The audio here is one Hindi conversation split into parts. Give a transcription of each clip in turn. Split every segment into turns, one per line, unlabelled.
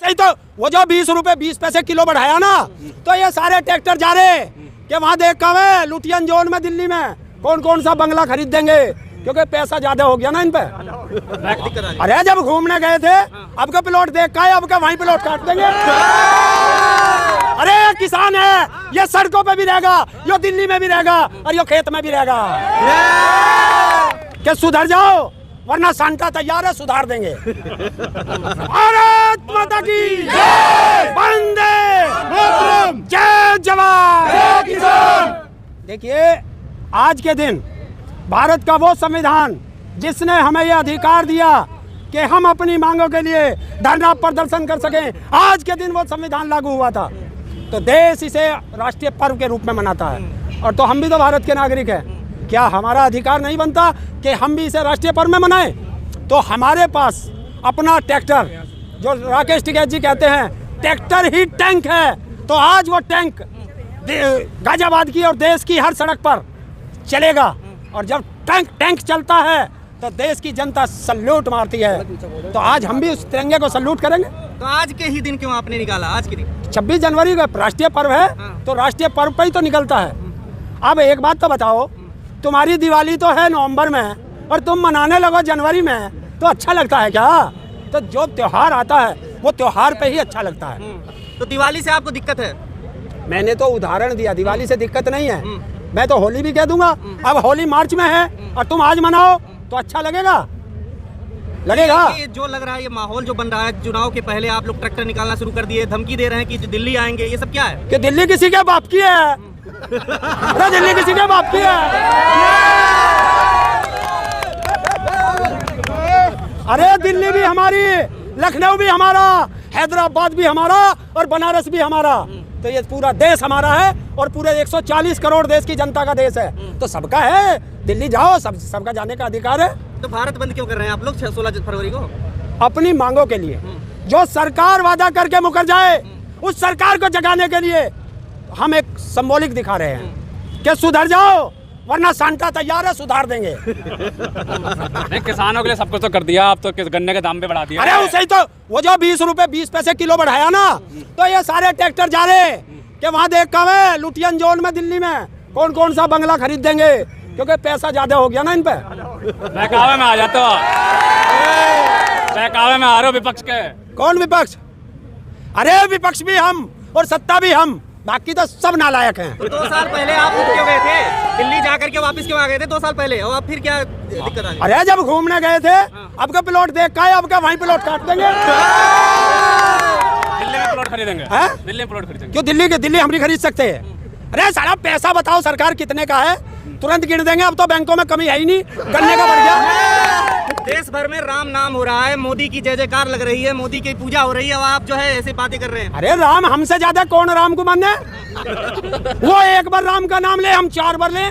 ही तो वो जो 20 रुपए 20 पैसे किलो बढ़ाया ना, तो ये सारे ट्रैक्टर जा रहे कि वहाँ देख का लुटियन जोन में दिल्ली में कौन कौन सा बंगला खरीद देंगे, क्योंकि पैसा ज्यादा हो गया ना इन पे। अरे जब घूमने गए थे, अब का प्लॉट देख का अब का वहीं प्लॉट काट देंगे। अरे ये किसान है, ये सड़कों पे भी रहेगा, ये दिल्ली में भी रहेगा और ये खेत में भी रहेगा। क्या सुधर जाओ, वरना सांता तैयार है, सुधार देंगे। भारत माता की जय, वंदे मातरम, जय जवान जय किसान। देखिए आज के दिन भारत का वो संविधान जिसने हमें ये अधिकार दिया कि हम अपनी मांगों के लिए धरना प्रदर्शन कर सकें, आज के दिन वो संविधान लागू हुआ था। तो देश इसे राष्ट्रीय पर्व के रूप में मनाता है, और तो हम भी तो भारत के नागरिक हैं। क्या हमारा अधिकार नहीं बनता कि हम भी इसे राष्ट्रीय पर्व में मनाएं? तो हमारे पास अपना ट्रैक्टर, जो राकेश टिकैत जी कहते हैं ट्रैक्टर ही टैंक है, तो आज वो टैंक गाजियाबाद की और देश की हर सड़क पर चलेगा। और जब टैंक चलता है तो देश की जनता सल्यूट मारती है। तो आज हम भी उस तिरंगे को सल्यूट करेंगे।
तो आज के ही दिन क्यों आपने निकाला? आज के दिन
26 जनवरी का राष्ट्रीय पर्व है, तो राष्ट्रीय पर्व पे ही तो निकलता है। अब एक बात तो बताओ, तुम्हारी दिवाली तो है नवंबर में और तुम मनाने लगो जनवरी में, तो अच्छा लगता है क्या? तो जो त्योहार आता है वो त्योहार पे ही अच्छा लगता है।
तो दिवाली से आपको दिक्कत है?
मैंने तो उदाहरण दिया, दिवाली से दिक्कत नहीं है। मैं तो होली भी कह दूंगा। अब होली मार्च में है और तुम आज मनाओ तो अच्छा लगेगा?
ये जो लग रहा है, ये माहौल जो बन रहा है, चुनाव के पहले आप लोग ट्रैक्टर निकालना शुरू कर दिए, धमकी दे रहे हैं कि दिल्ली आएंगे, ये सब क्या है?
कि दिल्ली किसी के बाप की है? अरे दिल्ली किसी के बाप की है? अरे दिल्ली भी हमारी, लखनऊ भी हमारा, हैदराबाद भी हमारा और बनारस भी हमारा। तो ये पूरा देश हमारा है और पूरे 140 करोड़ देश की जनता का देश है, तो सबका है। दिल्ली जाओ, सबका जाने का अधिकार है।
तो भारत बंद क्यों कर रहे हैं आप लोग 16 फरवरी को?
अपनी मांगों के लिए। जो सरकार वादा करके मुकर जाए, उस सरकार को जगाने के लिए हम एक सिंबॉलिक दिखा रहे हैं कि सुधर जाओ, वरना सांता तैयार है, सुधार देंगे।
नहीं, किसानों के लिए सब कुछ तो कर दिया, आप तो गन्ने के दाम पे बढ़ा दिया।
अरे उसे ही तो वो जो 20 रुपए 20 पैसे किलो बढ़ाया ना, तो ये सारे ट्रैक्टर जा रहे कि वहाँ देख का लुटियन जोन में दिल्ली में कौन कौन सा बंगला खरीद देंगे, क्योंकि पैसा ज्यादा हो गया ना इन पे।
बहकावे में आ जाते हो, बहकावे में आ रहे हो विपक्ष के।
कौन विपक्ष? अरे विपक्ष भी हम और सत्ता भी हम, बाकी तो सब नालायक हैं।
2 साल पहले आप क्यों गए थे दिल्ली, जाकर के वापस क्यों आ गए थे 2 साल पहले, और अब फिर क्या दिक्कत आ गई?
अरे जब घूमने गए थे, अब का प्लॉट देख का अब का वहीं प्लॉट काट देंगे।
दिल्ली में प्लॉट खरीदेंगे? दिल्ली में प्लॉट खरीदेंगे? क्यों
दिल्ली हम नहीं खरीद सकते? अरे सारा पैसा बताओ सरकार कितने का है, तुरंत गिन देंगे। अब तो बैंकों में कमी है ही नहीं, गन्ने का बढ़ गया।
देश भर में राम नाम हो रहा है, मोदी की जय जयकार लग रही है, मोदी की पूजा हो रही है, आप जो है ऐसे बातें कर रहे हैं।
अरे राम हमसे ज्यादा कौन राम को माने? वो एक बार राम का नाम ले, हम 4 बार ले।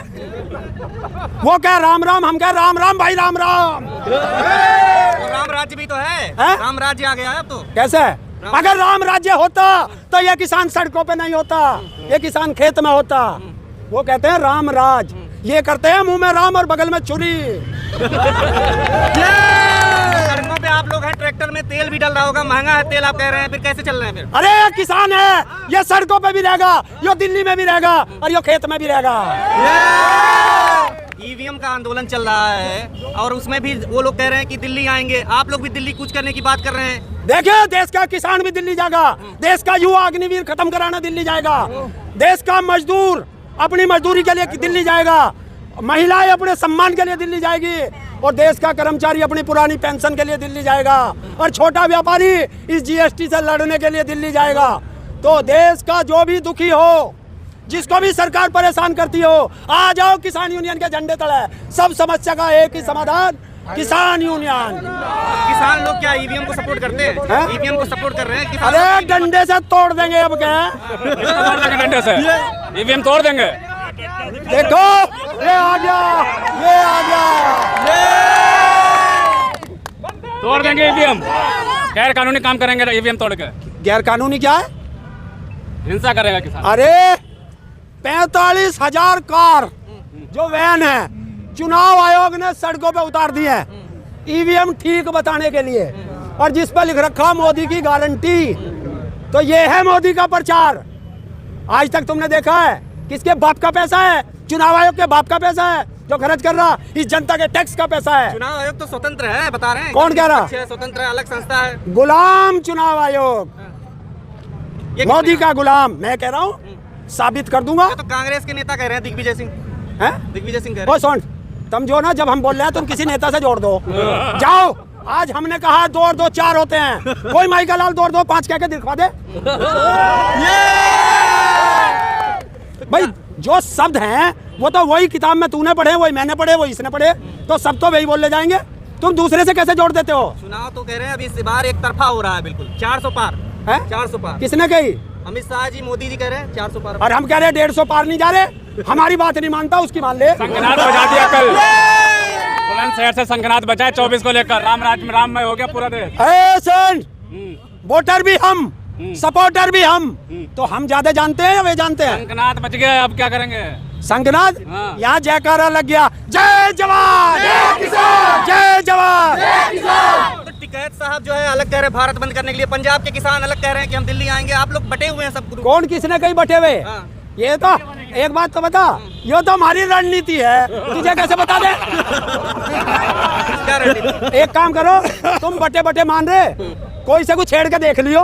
वो क्या राम राम, हम क्या राम राम भाई राम राम।
तो राम राज्य भी तो है? राम राज्य आ गया है अब तो।
कैसे? अगर राम राज्य होता तो ये किसान सड़कों पे नहीं होता, ये किसान खेत में होता। वो कहते हैं राम राज, ये करते हैं मुंह में राम और बगल में छुरी।
सड़कों पे आप लोग हैं, ट्रैक्टर में तेल भी डल रहा होगा, महंगा है तेल आप कह रहे हैं, फिर कैसे चल रहे हैं फिर?
अरे ये किसान है, ये सड़कों पे भी रहेगा, ये दिल्ली में भी रहेगा और ये खेत में भी रहेगा।
ईवीएम का आंदोलन चल रहा है और उसमें भी वो लोग कह रहे हैं कि दिल्ली आएंगे, आप लोग भी दिल्ली कूच करने की बात कर रहे हैं।
देखिए देश का किसान भी दिल्ली जाएगा, देश का युवा अग्निवीर खत्म कराना दिल्ली जाएगा, देश का मजदूर अपनी मजदूरी के लिए दिल्ली जाएगा, महिलाएं अपने सम्मान के लिए दिल्ली जाएगी, और देश का कर्मचारी अपनी पुरानी पेंशन के लिए दिल्ली जाएगा, और छोटा व्यापारी इस जीएसटी से लड़ने के लिए दिल्ली जाएगा। तो देश का जो भी दुखी हो, जिसको भी सरकार परेशान करती हो, आ जाओ किसान यूनियन के झंडे तले। सब समस्या का एक ही समाधान, किसान यूनियन।
किसान लोग क्या ईवीएम को सपोर्ट करते हैं? ईवीएम को सपोर्ट कर रहे हैं?
अरे डंडे से तोड़ देंगे अब क्या?
तोड़ देंगे डंडे से, ईवीएम तोड़ देंगे।
देखो ये आ गया, ये आ गया,
तोड़ देंगे ईवीएम। गैर कानूनी काम करेंगे ईवीएम तोड़ के।
गैर कानूनी क्या है?
हिंसा करेगा किसान।
अरे 45,000 कार जो वैन है चुनाव आयोग ने सड़कों पे उतार दी है ईवीएम ठीक बताने के लिए। और जिस पर लिख रखा मोदी की गारंटी, तो ये है मोदी का प्रचार। आज तक तुमने देखा है किसके बाप का पैसा है? चुनाव आयोग के बाप का पैसा है जो खर्च कर रहा, इस जनता के टैक्स का पैसा है।
चुनाव आयोग तो स्वतंत्र है, बता रहे हैं।
कौन कह रहा?
स्वतंत्र है, अलग संस्था है।
गुलाम चुनाव आयोग,
ये
मोदी
किसने
का गुलाम। मैं कह रहा हूँ, साबित कर दूंगा।
कहा? तो कांग्रेस के नेता कह रहे हैं, दिग्विजय सिंह।
हैं?
दिग्विजय सिंह कह रहे
ओ
हैं।
सुन, तुम जो ना, जब हम बोल रहे हैं तुम किसी नेता से जोड़ दो। जाओ, आज हमने कहा 2 और 2 4 होते हैं, कोई माई का लाल 2 और 2 5 कह के दिखवा दे। भाई जो शब्द हैं वो तो वही किताब में तूने पढ़े, वही मैंने पढ़े, वही इसने पढ़े, तो सब तो वही बोलने जाएंगे। तुम दूसरे से कैसे जोड़ देते हो?
चुनाव तो कह रहे हैं अभी इस बार एक तरफा हो रहा है, बिल्कुल 400 पार
है?
400 पार।
किसने कही?
अमित शाह जी, मोदी जी कह रहे हैं 400 पार।
और हम कह रहे हैं 150 पार नहीं जा रहे। हमारी बात नहीं मानता, उसकी मान ले।
शंखनाद बजा दिया कल, बुलंदशहर से शंखनाद बजाए 24 को लेकर, राममय हो गया पूरा देश।
सुन, वोटर भी हम, सपोर्टर भी हम, तो हम ज्यादा जानते हैं या वे जानते हैं?
शंखनाद बच गया, अब क्या करेंगे?
शंखनाद,
हाँ।
यहाँ जयकारा लग गया, जय जवान, जय किसान, जय जवान।
तो टिकैत साहब जो है अलग कह रहे हैं भारत बंद करने के लिए, पंजाब के किसान अलग कह रहे हैं कि हम दिल्ली आएंगे। आप लोग बटे हुए हैं सब ग्रुप।
कौन किसने कहीं बटे हुए?
हाँ।
ये तो एक बात तो बता, ये तो हमारी रणनीति है, तुझे कैसे बता दे?
क्या रणनीति?
एक काम करो, तुम बटे बटे मान रहे, कोई से कुछ छेड़ के देख लियो,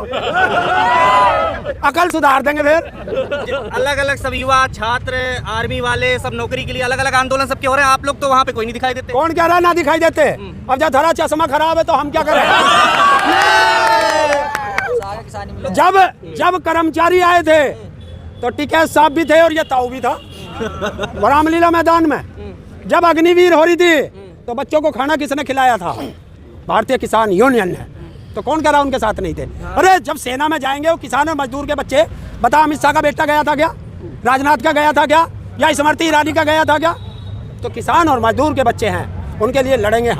अकल सुधार देंगे फिर।
अलग अलग सब युवा, छात्र, आर्मी वाले सब नौकरी के लिए अलग अलग आंदोलन सबके हो रहे हैं। आप लोग तो वहाँ पे कोई नहीं दिखाई देते।
कौन कह रहा है ना दिखाई देते? अब जब धरा चश्मा खराब है तो हम क्या करें? जब कर्मचारी आए थे तो टिकैत साहब भी थे और ये ताऊ भी था रामलीला मैदान में। जब अग्निवीर हो रही थी तो बच्चों को खाना किसने खिलाया था? भारतीय किसान यूनियन ने। तो कौन कह रहा उनके साथ नहीं थे? अरे जब सेना में जाएंगे वो किसान और मजदूर के बच्चे, बता अमित शाह का बेटा गया था क्या? राजनाथ का गया था क्या? या स्मृति ईरानी का गया था क्या? तो किसान और मजदूर के बच्चे हैं, उनके लिए लड़ेंगे।